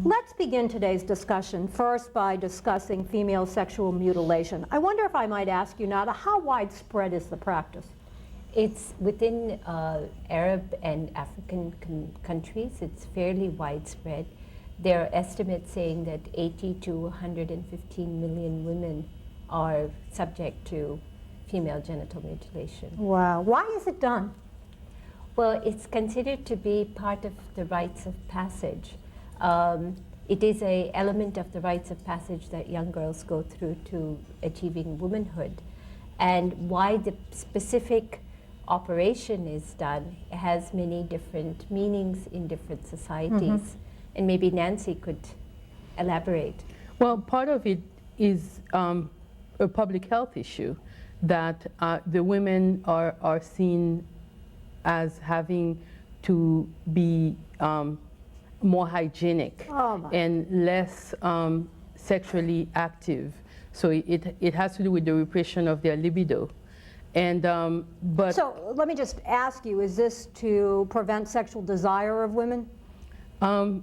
Let's begin today's discussion first by discussing female sexual mutilation. I wonder if I might ask you, Nata, how widespread is the practice? It's within Arab and African countries. It's fairly widespread. There are estimates saying that 80 to 115 million women are subject to female genital mutilation. Wow. Why is it done? Well, it's considered to be part of the rites of passage. It is an element of the rites of passage that young girls go through to achieving womanhood. And why the specific operation is done has many different meanings in different societies. And maybe Nancy could elaborate. Well, part of it is a public health issue, that the women are seen as having to be more hygienic and less sexually active. So it has to do with the repression of their libido. And but so let me just ask you, is this to prevent sexual desire of women?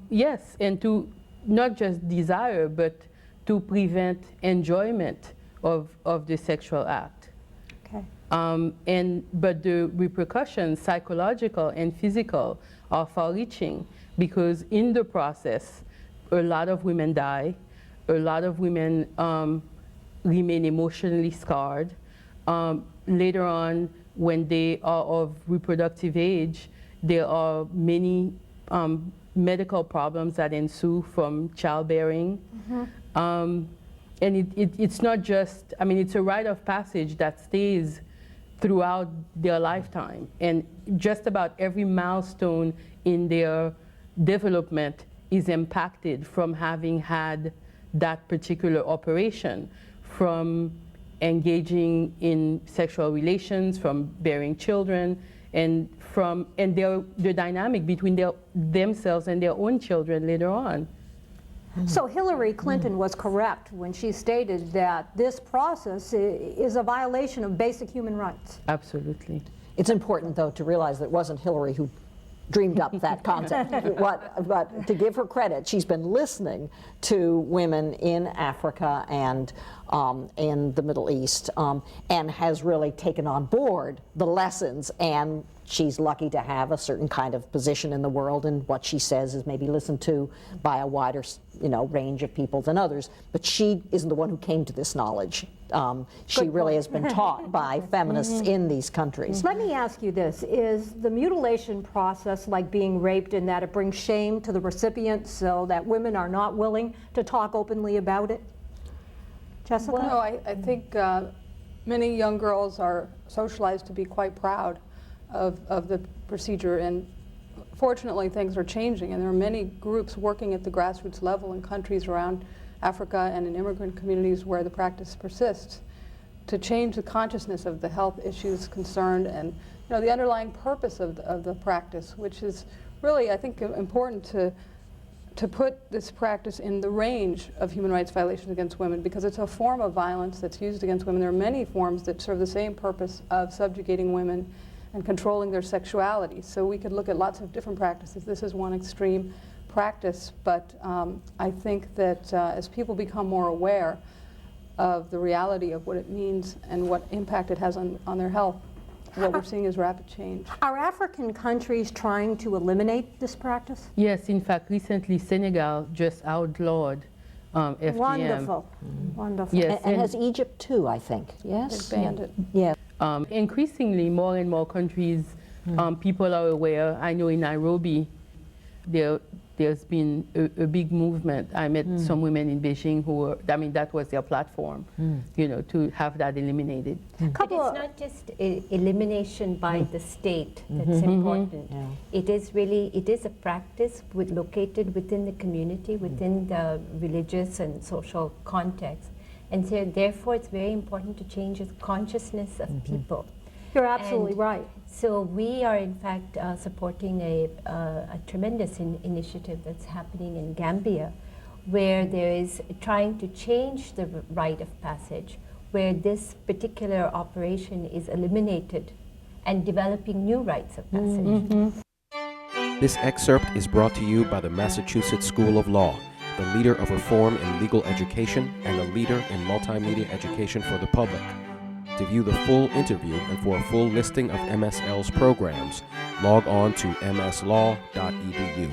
Yes, and to not just desire, but to prevent enjoyment of the sexual act. Okay. But the repercussions, psychological and physical, are far-reaching, because in the process, a lot of women die, a lot of women remain emotionally scarred. Later on, when they are of reproductive age, there are many medical problems that ensue from childbearing. And it's not just, I mean, it's a rite of passage that stays throughout their lifetime. And just about every milestone in their development is impacted from having had that particular operation, from engaging in sexual relations, from bearing children, and the dynamic between themselves and their own children later on. So Hillary Clinton was correct when she stated that this process is a violation of basic human rights. Absolutely. It's important, though, to realize that it wasn't Hillary who dreamed up that concept. But to give her credit, she's been listening to women in Africa and in the Middle East, and has really taken on board the lessons, and she's lucky to have a certain kind of position in the world, and what she says is maybe listened to by a wider range of people than others. But she isn't the one who came to this knowledge. She really has been taught by feminists in these countries. Let me ask you this. Is the mutilation process like being raped in that it brings shame to the recipient so that women are not willing to talk openly about it? Jessica? Well, no, I think many young girls are socialized to be quite proud of the procedure, and fortunately things are changing, and there are many groups working at the grassroots level in countries around Africa and in immigrant communities where the practice persists, to change the consciousness of the health issues concerned and the underlying purpose of the practice, which is really, I think, important to put this practice in the range of human rights violations against women, because it's a form of violence that's used against women. There are many forms that serve the same purpose of subjugating women and controlling their sexuality. So we could look at lots of different practices. This is one extreme practice, but I think that as people become more aware of the reality of what it means and what impact it has on their health, what we're seeing is rapid change. Are African countries trying to eliminate this practice? Yes, in fact, recently Senegal just outlawed FGM. Wonderful, wonderful. Yes, And has Egypt too, I think, yes? They banned it. Yeah. Increasingly, more and more countries, people are aware. I know in Nairobi, there's been a big movement. I met some women in Beijing who were, I mean, that was their platform, to have that eliminated. But it's not just elimination by the state that's important. Yeah. It is a practice located within the community, within the religious and social context. And so therefore it's very important to change the consciousness of people. You're absolutely right. So we are in fact supporting a tremendous initiative that's happening in Gambia, where there is trying to change the rite of passage, where this particular operation is eliminated and developing new rites of passage. This excerpt is brought to you by the Massachusetts School of Law the leader of reform in legal education and a leader in multimedia education for the public. To view the full interview and for a full listing of MSL's programs, log on to mslaw.edu.